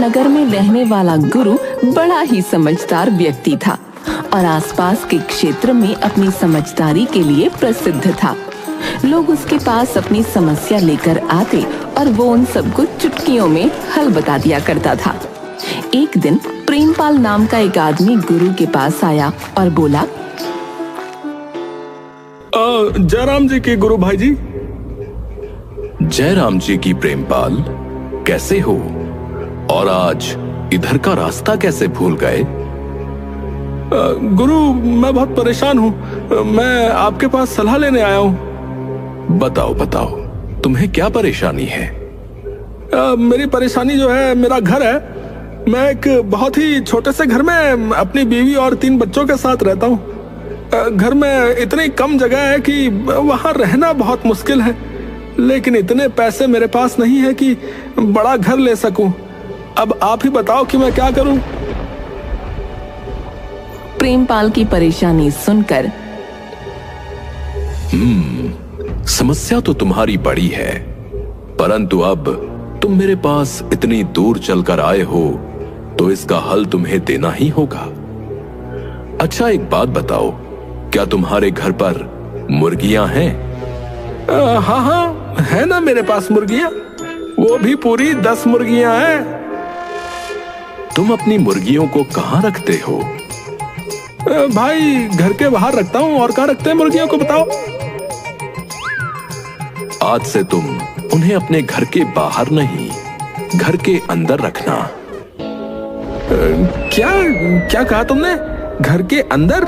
नगर में रहने वाला गुरु बड़ा ही समझदार व्यक्ति था और आसपास के क्षेत्र में अपनी समझदारी के लिए प्रसिद्ध था। लोग उसके पास अपनी समस्या लेकर आते और वो उन सबको चुटकियों में हल बता दिया करता था। एक दिन प्रेमपाल नाम का एक आदमी गुरु के पास आया और बोला, जयराम जी की गुरु भाई जी। जयराम जी की प्रेमपाल, कैसे हो? और आज इधर का रास्ता कैसे भूल गए? गुरु, मैं बहुत परेशान हूँ। मैं आपके पास सलाह लेने आया हूँ। बताओ बताओ, तुम्हें क्या परेशानी है? मेरी परेशानी जो है, मेरा घर है। मैं एक बहुत ही छोटे से घर में अपनी बीवी और 3 बच्चों के साथ रहता हूँ। घर में इतनी कम जगह है कि वहाँ रहना बहुत मुश्किल है, लेकिन इतने पैसे मेरे पास नहीं है कि बड़ा घर ले सकूं। अब आप ही बताओ कि मैं क्या करूं? प्रेमपाल की परेशानी सुनकर, समस्या तो तुम्हारी बड़ी है, परंतु अब तुम मेरे पास इतनी दूर चलकर आए हो तो इसका हल तुम्हें देना ही होगा। अच्छा, एक बात बताओ, क्या तुम्हारे घर पर मुर्गियां हैं? हाँ हाँ, है ना मेरे पास मुर्गियां। वो भी पूरी 10 मुर्गियां हैं। तुम अपनी मुर्गियों को कहाँ रखते हो? भाई, घर के बाहर रखता हूँ। और कहाँ रखते हैं मुर्गियों को, बताओ? आज से तुम उन्हें अपने घर के बाहर नहीं, घर के अंदर रखना। क्या क्या कहा तुमने? घर के अंदर?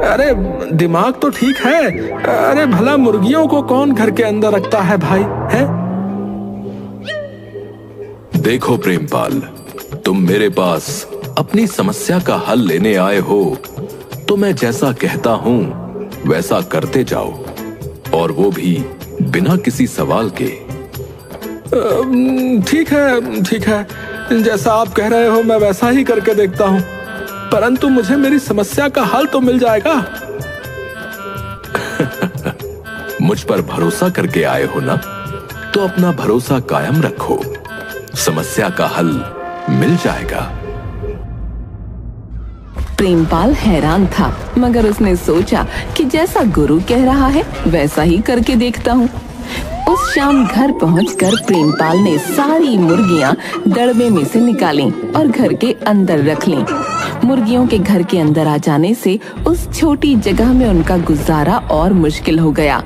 अरे दिमाग तो ठीक है। अरे भला मुर्गियों को कौन घर के अंदर रखता है भाई, है? देखो प्रेमपाल, तुम मेरे पास अपनी समस्या का हल लेने आए हो तो मैं जैसा कहता हूं वैसा करते जाओ, और वो भी बिना किसी सवाल के। ठीक है, ठीक है। जैसा आप कह रहे हो मैं वैसा ही करके देखता हूँ, परंतु मुझे मेरी समस्या का हल तो मिल जाएगा। मुझ पर भरोसा करके आए हो ना, तो अपना भरोसा कायम रखो। समस्या का हल मिल जाएगा। प्रेमपाल हैरान था, मगर उसने सोचा कि जैसा गुरु कह रहा है वैसा ही करके देखता हूँ। उस शाम घर पहुंचकर प्रेमपाल ने सारी मुर्गियां दड़बे में से निकालीं और घर के अंदर रख लीं। मुर्गियों के घर के अंदर आ जाने से उस छोटी जगह में उनका गुजारा और मुश्किल हो गया।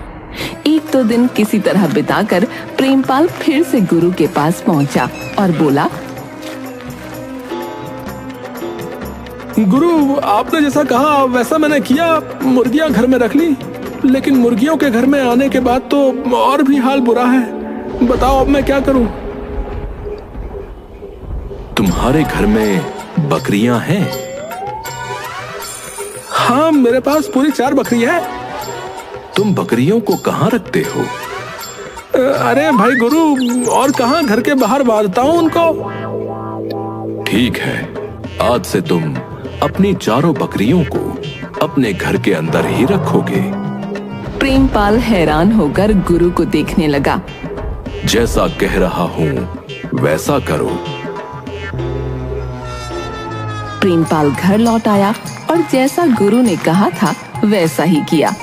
1-2 दिन किसी तरह बिताकर प्रेमपाल फिर से गुरु के पास पहुंचा और बोला, गुरु, आपने जैसा कहा वैसा मैंने किया। मुर्गियां घर में रख ली, लेकिन मुर्गियों के घर में आने के बाद तो और भी हाल बुरा है। बताओ अब मैं क्या करूं? तुम्हारे घर में बकरियां हैं? हाँ, मेरे पास पूरी 4 बकरियां हैं। तुम बकरियों को कहाँ रखते हो? अरे भाई गुरु, और कहाँ, घर के बाहर बांधता हूँ उनको। ठीक है, आज से तुम अपनी 4 बकरियों को अपने घर के अंदर ही रखोगे। प्रेमपाल हैरान होकर गुरु को देखने लगा। जैसा कह रहा हूँ वैसा करो। प्रेमपाल घर लौट आया और जैसा गुरु ने कहा था वैसा ही किया।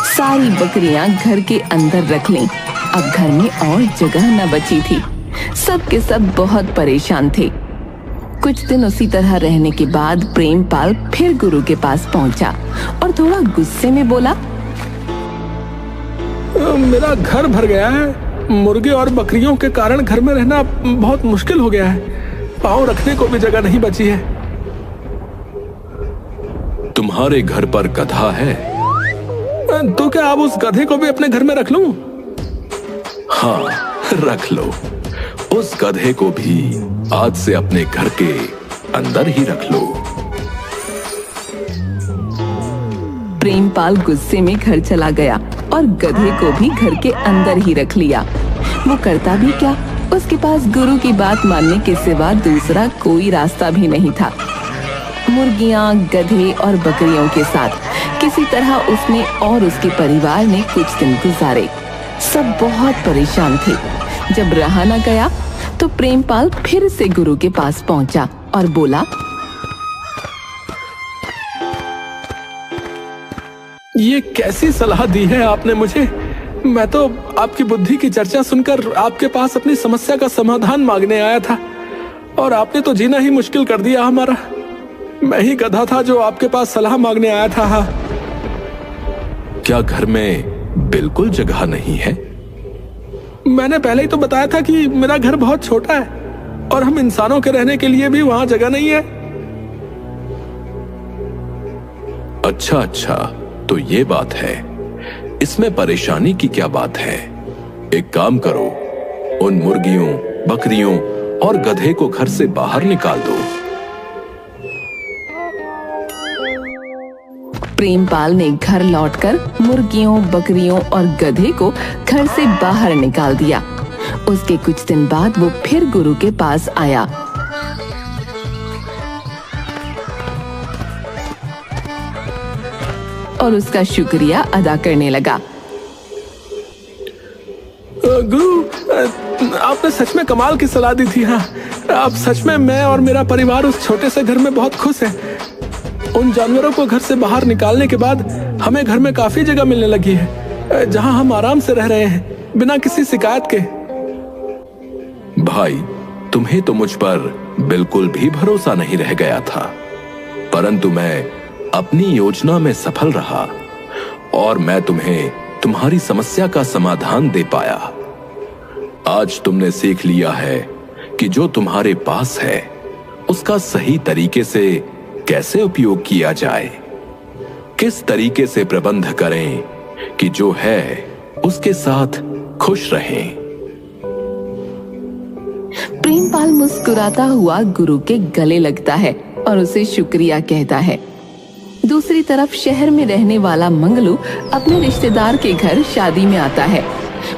सारी बकरियां घर के अंदर रख लीं। अब घर में और जगह न बची थी। सब के सब बहुत परेशान थे। कुछ दिन उसी तरह रहने के बाद प्रेमपाल फिर गुरु के पास पहुंचा और थोड़ा गुस्से में बोला, मेरा घर भर गया है। मुर्गे और बकरियों के कारण घर में रहना बहुत मुश्किल हो गया है। पाँव रखने को भी जगह नहीं बची है। तुम्हारे घर पर गधा है? तो क्या आप उस गधे को भी अपने घर में रख लूं? हाँ, रख लो। उस गधे को भी आज से अपने घर के अंदर ही रख लो। प्रेमपाल गुस्से में घर चला गया और गधे को भी घर के अंदर ही रख लिया। वो करता भी क्या, उसके पास गुरु की बात मानने के सिवा दूसरा कोई रास्ता भी नहीं था। मुर्गियां, गधे और बकरियों के साथ किसी तरह उसने और उसके परिवार ने कुछ दिन गुजारे। सब बहुत परेशान थे। जब रहा न गया तो तो प्रेमपाल फिर से गुरु के पास पहुंचा और बोला, ये कैसी सलाह दी है आपने मुझे? मैं तो आपकी बुद्धि की चर्चा सुनकर आपके पास अपनी समस्या का समाधान मांगने आया था, और आपने तो जीना ही मुश्किल कर दिया हमारा। मैं ही गधा था जो आपके पास सलाह मांगने आया था। हाँ। क्या घर में बिल्कुल जगह नहीं है? मैंने पहले ही तो बताया था कि मेरा घर बहुत छोटा है और हम इंसानों के रहने के लिए भी वहां जगह नहीं है। अच्छा, तो ये बात है। इसमें परेशानी की क्या बात है? एक काम करो, उन मुर्गियों, बकरियों और गधे को घर से बाहर निकाल दो। प्रेमपाल ने घर लौटकर मुर्गियों, बकरियों और गधे को घर से बाहर निकाल दिया। उसके कुछ दिन बाद वो फिर गुरु के पास आया। और उसका शुक्रिया अदा करने लगा। गुरु, आपने सच में कमाल की सलाह दी थी। हाँ, अब सच में मैं और मेरा परिवार उस छोटे से घर में बहुत खुश है। उन जानवरों को घर से बाहर निकालने के बाद हमें घर में काफी जगह मिलने लगी है, जहां हम आराम से रह रहे हैं बिना किसी शिकायत के। भाई, तुम्हें तो मुझ पर बिल्कुल भी भरोसा नहीं रह गया था, परंतु मैं अपनी योजना में सफल रहा और मैं तुम्हें तुम्हारी समस्या का समाधान दे पाया। आज तुमने सीख लिया है कि जो तुम्हारे पास है उसका सही तरीके से कैसे उपयोग किया जाए, किस तरीके से प्रबंध करें कि जो है उसके साथ खुश रहें। प्रेमपाल मुस्कुराता हुआ गुरु के गले लगता है और उसे शुक्रिया कहता है। दूसरी तरफ शहर में रहने वाला मंगलू अपने रिश्तेदार के घर शादी में आता है।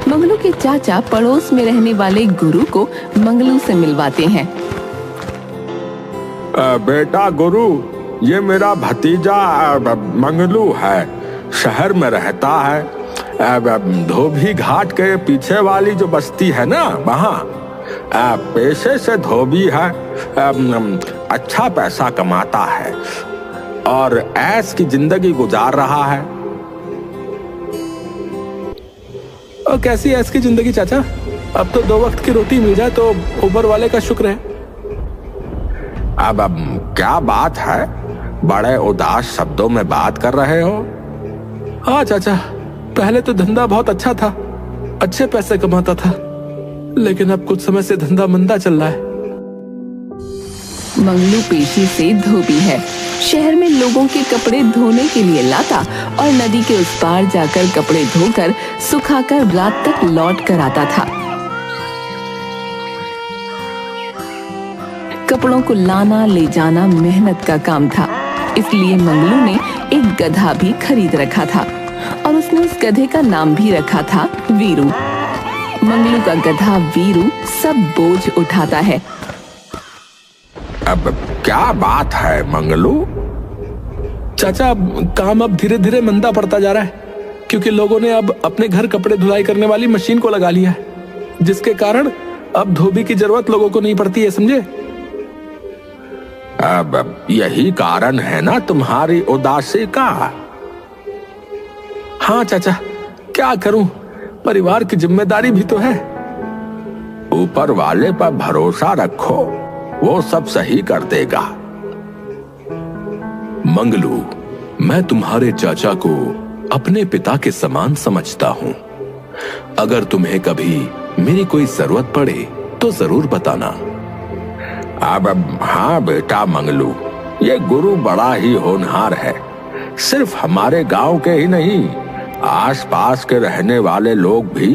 मंगलू के चाचा पड़ोस में रहने वाले गुरु को मंगलू से मिलवाते हैं। बेटा गुरु, ये मेरा भतीजा मंगलू है, शहर में रहता है। धोबी घाट के पीछे वाली जो बस्ती है ना, वहाँ पेशे से धोबी है। अच्छा पैसा कमाता है और ऐश की जिंदगी गुजार रहा है। और कैसी ऐश की जिंदगी चाचा? अब तो 2 वक्त की रोटी मिल जाए तो ऊपर वाले का शुक्र है। अब क्या बात है, बड़े उदास शब्दों में बात कर रहे हो? हाँ चाचा, पहले तो धंधा बहुत अच्छा था, अच्छे पैसे कमाता था, लेकिन अब कुछ समय से धंधा मंदा चल रहा है। मंगलू पेशी से धोबी है। शहर में लोगों के कपड़े धोने के लिए लाता और नदी के उस पार जाकर कपड़े धोकर सुखाकर रात तक लौट कर आता था। कपड़ों को लाना ले जाना मेहनत का काम था, इसलिए मंगलू ने एक गधा भी खरीद रखा था और उसने उस गधे का नाम भी रखा था वीरू। मंगलू का गधा वीरू सब बोझ उठाता है। अब क्या बात है मंगलू? चाचा, काम अब धीरे धीरे मंदा पड़ता जा रहा है, क्योंकि लोगों ने अब अपने घर कपड़े धुलाई करने वाली मशीन को लगा लिया है, जिसके कारण अब धोबी की जरूरत लोगों को नहीं पड़ती है, समझे? अब यही कारण है ना तुम्हारी उदासी का? हाँ चाचा, क्या करूं, परिवार की जिम्मेदारी भी तो है। ऊपर वाले पर भरोसा रखो, वो सब सही कर देगा। मंगलू, मैं तुम्हारे चाचा को अपने पिता के समान समझता हूं। अगर तुम्हें कभी मेरी कोई जरूरत पड़े तो जरूर बताना। अब हाँ बेटा मंगलू, ये गुरु बड़ा ही होनहार है। सिर्फ हमारे गांव के ही नहीं, आसपास के रहने वाले लोग भी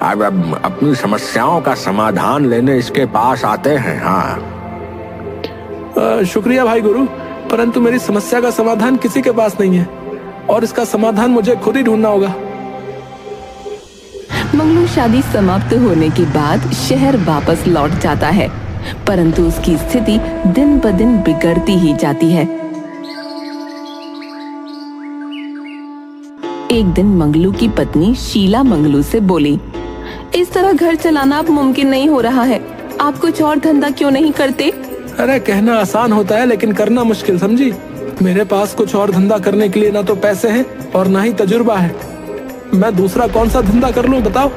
अब अपनी समस्याओं का समाधान लेने इसके पास आते हैं। हाँ, शुक्रिया भाई गुरु, परंतु मेरी समस्या का समाधान किसी के पास नहीं है और इसका समाधान मुझे खुद ही ढूंढना होगा। मंगलू शादी समाप्त होने के बाद शहर वापस लौट जाता है, परंतु उसकी स्थिति दिन ब दिन बिगड़ती ही जाती है। एक दिन मंगलू की पत्नी शीला मंगलू से बोली, इस तरह घर चलाना अब मुमकिन नहीं हो रहा है। आप कुछ और धंधा क्यों नहीं करते? अरे कहना आसान होता है लेकिन करना मुश्किल, समझी। मेरे पास कुछ और धंधा करने के लिए ना तो पैसे हैं और ना ही तजुर्बा है। मैं दूसरा कौन सा धंधा कर लूं बताओ?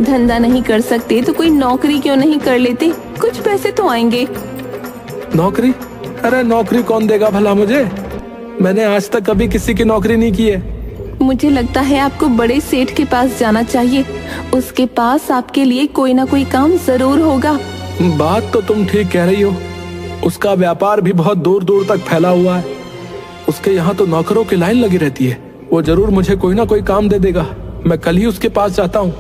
धंधा नहीं कर सकते तो कोई नौकरी क्यों नहीं कर लेते? कुछ पैसे तो आएंगे। नौकरी? अरे नौकरी कौन देगा भला मुझे? मैंने आज तक कभी किसी की नौकरी नहीं की है। मुझे लगता है आपको बड़े सेठ के पास जाना चाहिए। उसके पास आपके लिए कोई ना कोई काम जरूर होगा। बात तो तुम ठीक कह रही हो। उसका व्यापार भी बहुत दूर दूर तक फैला हुआ है। उसके यहाँ तो नौकरों की लाइन लगी रहती है। वो जरूर मुझे कोई ना कोई काम दे देगा। मैं कल ही उसके पास जाता हूँ।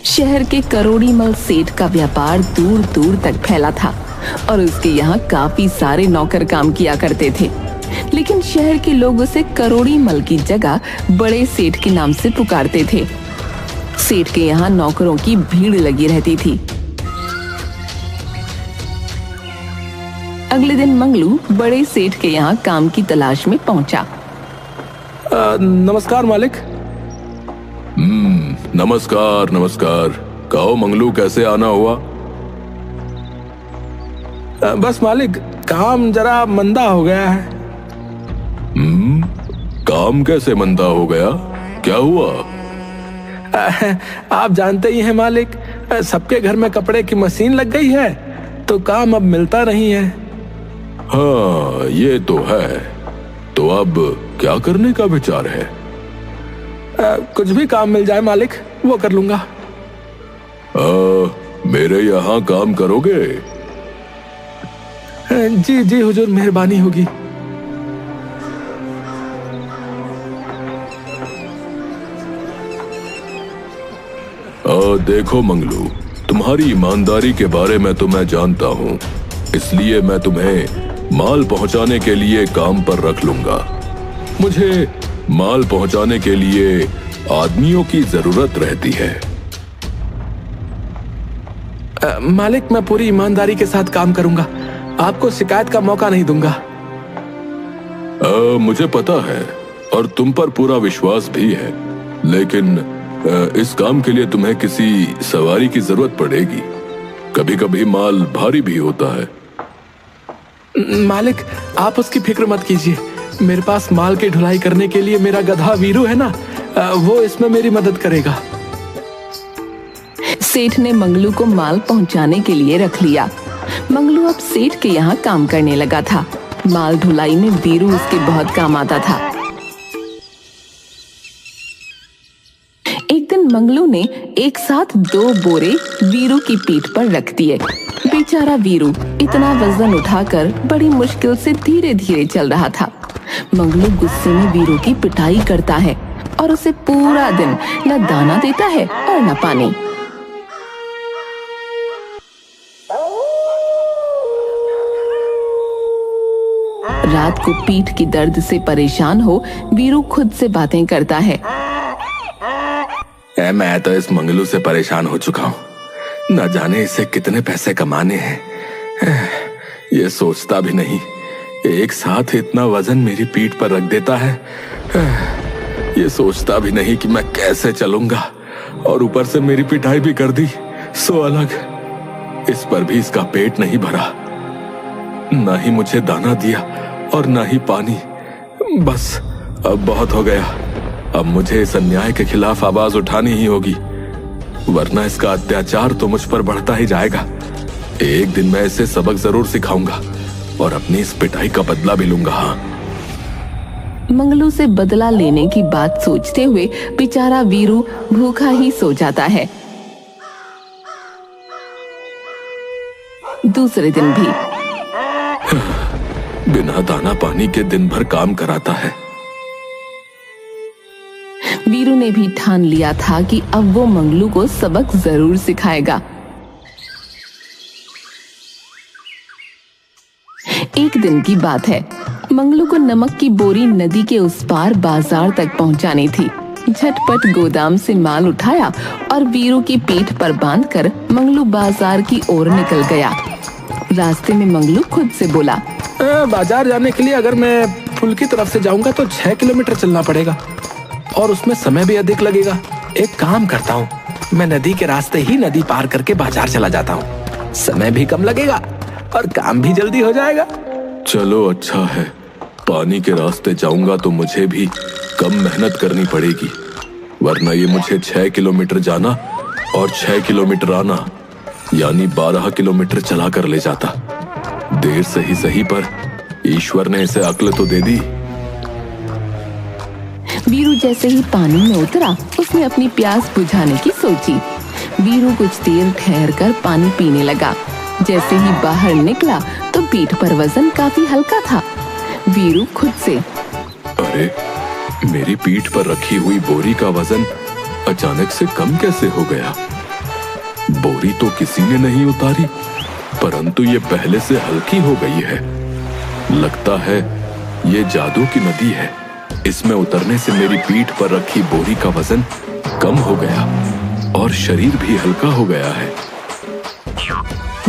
शहर के करोड़ीमल सेठ का व्यापार दूर दूर तक फैला था और उसके यहाँ काफी सारे नौकर काम किया करते थे, लेकिन शहर के लोग उसे करोड़ीमल की जगह बड़े सेठ के नाम से पुकारते थे। सेठ के यहाँ नौकरों की भीड़ लगी रहती थी। अगले दिन मंगलू बड़े सेठ के यहाँ काम की तलाश में पहुंचा। नमस्कार मालिक। नमस्कार नमस्कार। कहो मंगलू, कैसे आना हुआ? बस मालिक, काम जरा मंदा हो गया है। काम कैसे मंदा हो गया? क्या हुआ? आप जानते ही हैं मालिक, सबके घर में कपड़े की मशीन लग गई है तो काम अब मिलता नहीं है। हाँ, ये तो है। तो अब क्या करने का विचार है? कुछ भी काम मिल जाए मालिक, वो कर लूंगा। मेरे यहाँ काम करोगे? जी जी हुजूर, मेहरबानी होगी। देखो मंगलू, तुम्हारी ईमानदारी के बारे में तो मैं जानता हूँ, इसलिए मैं तुम्हें माल पहुँचाने के लिए काम पर रख लूंगा। मुझे माल पहुँचाने के लिए आदमियों की जरूरत रहती है। मालिक, मैं पूरी ईमानदारी के साथ काम करूंगा। आपको शिकायत का मौका नहीं दूंगा। मुझे पता है और तुम पर पूरा विश्वास भी है, लेकिन इस काम के लिए तुम्हें किसी सवारी की जरूरत पड़ेगी। कभी कभी माल भारी भी होता है। मालिक, आप उसकी फिक्र मत कीजिए। मेरे पास माल की ढुलाई करने के लिए मेरा गधा वीरू है ना, वो इसमें मेरी मदद करेगा। सेठ ने मंगलू को माल पहुंचाने के लिए रख लिया। मंगलू अब सेठ के यहाँ काम करने लगा था। माल ढुलाई में वीरू उसके बहुत काम आता था। एक दिन मंगलू ने एक साथ 2 बोरे वीरू की पीठ पर रख दिए। बेचारा वीरू इतना वजन उठाकर बड़ी मुश्किल से धीरे धीरे चल रहा था। मंगलू गुस्से में वीरू की पिटाई करता है और उसे पूरा दिन न दाना देता है और न पानी। रात को पीठ की दर्द से परेशान हो वीरू खुद से बातें करता है। मैं तो इस मंगलू से परेशान हो चुका हूँ। न जाने इसे कितने पैसे कमाने हैं। ये सोचता भी नहीं, एक साथ इतना वजन मेरी पीठ पर रख देता है। ये सोचता भी नहीं कि मैं कैसे चलूंगा, और ऊपर से मेरी पिटाई भी कर दी सो अलग। इस पर भी इसका पेट नहीं भरा, ना ही मुझे दाना दिया और ना ही पानी। बस अब बहुत हो गया। अब मुझे इस अन्याय के खिलाफ आवाज उठानी ही होगी, वरना इसका अत्याचार तो मुझ पर बढ़ता ही जाएगा। एक दिन मैं इसे सबक जरूर सिखाऊंगा और अपनी इस पिटाई का बदला भी लूंगा। हाँ। मंगलू से बदला लेने की बात सोचते हुए बेचारा वीरू भूखा ही सो जाता है। दूसरे दिन भी बिना दाना पानी के दिन भर काम कराता है। वीरू ने भी ठान लिया था कि अब वो मंगलू को सबक जरूर सिखाएगा। एक दिन की बात है, मंगलू को नमक की बोरी नदी के उस पार बाजार तक पहुंचानी थी। झटपट गोदाम से माल उठाया और वीरू की पीठ पर बांधकर मंगलू बाजार की ओर निकल गया। रास्ते में मंगलू खुद से बोला, बाजार जाने के लिए अगर मैं पुल की तरफ से जाऊंगा तो 6 किलोमीटर चलना पड़ेगा और उसमें समय भी अधिक लगेगा। एक काम करता हूँ, मैं नदी के रास्ते ही नदी पार करके बाजार चला जाता हूँ। समय भी कम लगेगा और काम भी जल्दी हो जाएगा। चलो अच्छा है, पानी के रास्ते जाऊंगा तो मुझे भी कम मेहनत करनी पड़ेगी, वरना ये मुझे 6 किलोमीटर जाना और 6 किलोमीटर आना, यानी 12 किलोमीटर चला कर ले जाता। देर से ही सही, पर ईश्वर ने इसे अक्ल तो दे दी। वीरू जैसे ही पानी में उतरा, उसने अपनी प्यास बुझाने की सोची। वीरू कुछ देर ठहर कर पानी पीने लगा। जैसे ही बाहर निकला तो पीठ पर वजन काफी हल्का था। वीरू खुद से, अरे मेरी पीठ पर रखी हुई बोरी का वजन अचानक से कम कैसे हो गया? बोरी तो किसी ने नहीं उतारी, परंतु ये पहले से हल्की हो गई है। लगता है ये जादू की नदी है। इसमें उतरने से मेरी पीठ पर रखी बोरी का वजन कम हो गया और शरीर भी हल्का हो गया है।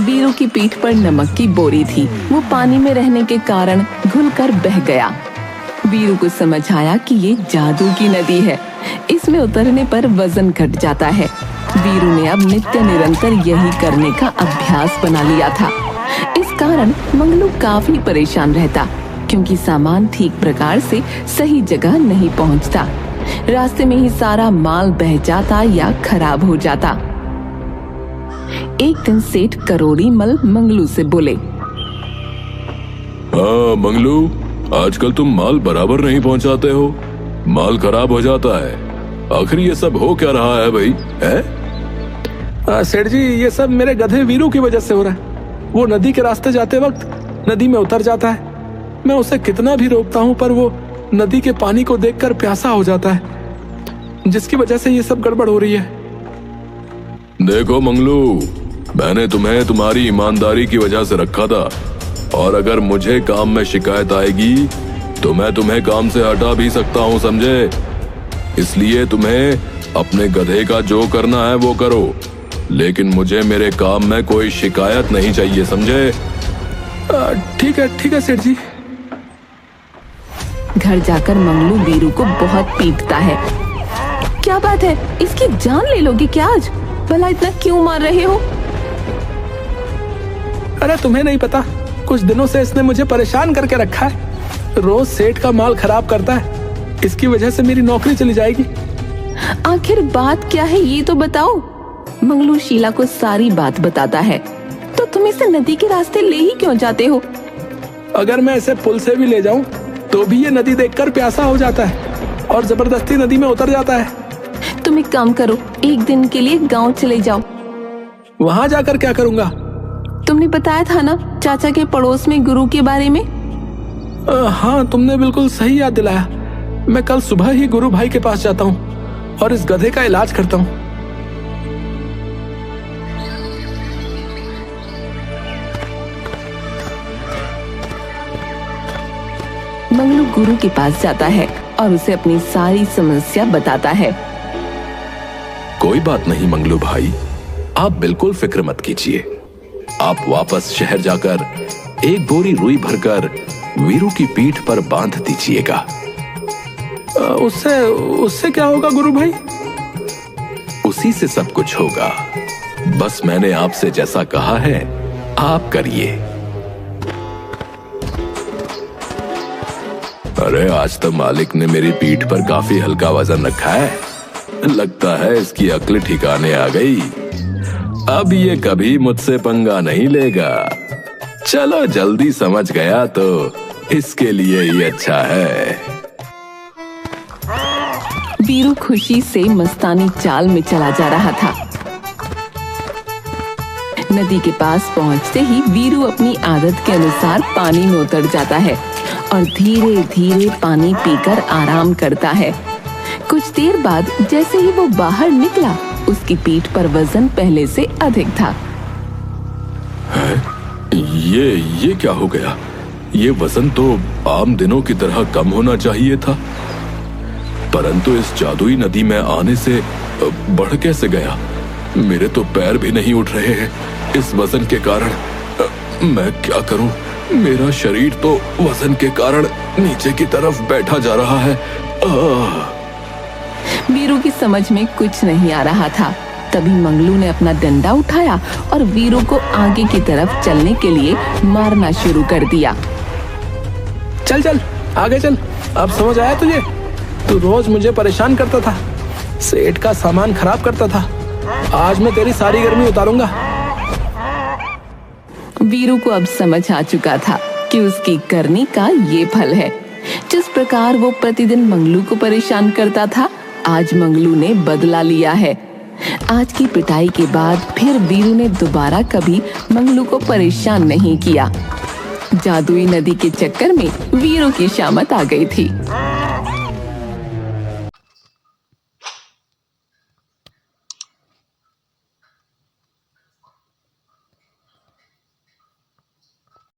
वीरू की पीठ पर नमक की बोरी थी। वो पानी में रहने के कारण घुलकर बह गया। वीरू को समझ आया कि ये जादू की नदी है। इसमें उतरने पर वजन घट जाता है। वीरू ने अब नित्य निरंतर यही करने का अभ्यास बना लिया था। इस कारण मंगलू काफी परेशान रहता, क्योंकि सामान ठीक प्रकार से सही जगह नहीं पहुंचता। रास्ते में ही सारा माल बह जाता या खराब हो जाता। एक दिन सेठ करोड़ी मल मंगलू से बोले, हाँ मंगलू, आजकल तुम माल बराबर नहीं पहुंचाते हो, माल खराब हो जाता है। आखिर ये सब हो क्या रहा है भाई? सेठ जी, ये सब मेरे गधे वीरू की वजह से हो रहा है। वो नदी के रास्ते जाते वक्त नदी में उतर जाता है। मैं उसे कितना भी रोकता हूँ, पर वो नदी के पानी को देखकर प्यासा हो जाता है, जिसकी वजह से ये सब गड़बड़ हो रही है। देखो मंगलू, मैंने तुम्हें तुम्हारी ईमानदारी की वजह से रखा था, और अगर मुझे काम में शिकायत आएगी तो मैं तुम्हें काम से हटा भी सकता हूँ, समझे? इसलिए तुम्हें अपने गधे का जो करना है वो करो, लेकिन मुझे मेरे काम में कोई शिकायत नहीं चाहिए, समझे? ठीक है सेठ जी। घर जाकर मंगलू वीरू को बहुत पीटता है। क्या बात है, इसकी जान ले लोगे क्या आज? भला इतना क्यों मार रहे हो? अरे तुम्हें नहीं पता, कुछ दिनों से इसने मुझे परेशान करके रखा है। रोज सेठ का माल खराब करता है। इसकी वजह से मेरी नौकरी चली जाएगी। आखिर बात क्या है ये तो बताओ। मंगलू शीला को सारी बात बताता है। तो तुम इसे नदी के रास्ते ले ही क्यों जाते हो? अगर मैं इसे पुल से भी ले जाऊं तो भी ये नदी देखकर प्यासा हो जाता है और जबरदस्ती नदी में उतर जाता है। तुम एक काम करो, एक दिन के लिए गांव चले जाओ। वहां जाकर क्या करूंगा? तुमने बताया था ना चाचा के पड़ोस में गुरु के बारे में। हाँ, तुमने बिल्कुल सही याद दिलाया। मैं कल सुबह ही गुरु भाई के पास जाता हूँ और इस गधे का इलाज करता हूँ। मंगलू गुरु के पास जाता है और उसे अपनी सारी समस्या बताता है। कोई बात नहीं मंगलू भाई, आप बिल्कुल फिक्र मत कीजिए। आप वापस शहर जाकर एक बोरी रुई भरकर वीरू की पीठ पर बांध दीजिएगा। उससे क्या होगा गुरु भाई? उसी से सब कुछ होगा। बस मैंने आपसे जैसा कहा है आप करिए। अरे आज तो मालिक ने मेरी पीठ पर काफी हल्का वजन रखा है। लगता है इसकी अक्ल ठिकाने आ गई। अब ये कभी मुझसे पंगा नहीं लेगा। चलो जल्दी समझ गया तो इसके लिए ही अच्छा है। वीरू खुशी से मस्तानी चाल में चला जा रहा था। नदी के पास पहुंचते ही वीरू अपनी आदत के अनुसार पानी में उतर जाता है और धीरे धीरे पानी पीकर आराम करता है। कुछ देर बाद जैसे ही वो बाहर निकला, उसकी पीठ पर वजन पहले से अधिक था। ये क्या हो गया? ये वजन तो आम दिनों की तरह कम होना चाहिए था, परंतु इस जादुई नदी में आने से बढ़ कैसे गया? मेरे तो पैर भी नहीं उठ रहे हैं इस वजन के कारण। मैं क्या करूं? मेरा शरीर तो वजन के कारण नीचे की तरफ बैठा जा रहा है। वीरू की समझ में कुछ नहीं आ रहा था। तभी मंगलू ने अपना डंडा उठाया और वीरू को आगे की तरफ चलने के लिए मारना शुरू कर दिया। चल चल आगे चल। अब समझ आया तुझे? तू रोज मुझे परेशान करता था, सेठ का सामान खराब करता था। आज मैं तेरी सारी गर्मी उतारूंगा। वीरू को अब समझ आ चुका था कि उसकी करनी का ये फल है। जिस प्रकार वो प्रतिदिन मंगलू को परेशान करता था, आज मंगलू ने बदला लिया है। आज की पिटाई के बाद फिर वीरू ने दोबारा कभी मंगलू को परेशान नहीं किया। जादुई नदी के चक्कर में वीरू की शामत आ गई थी।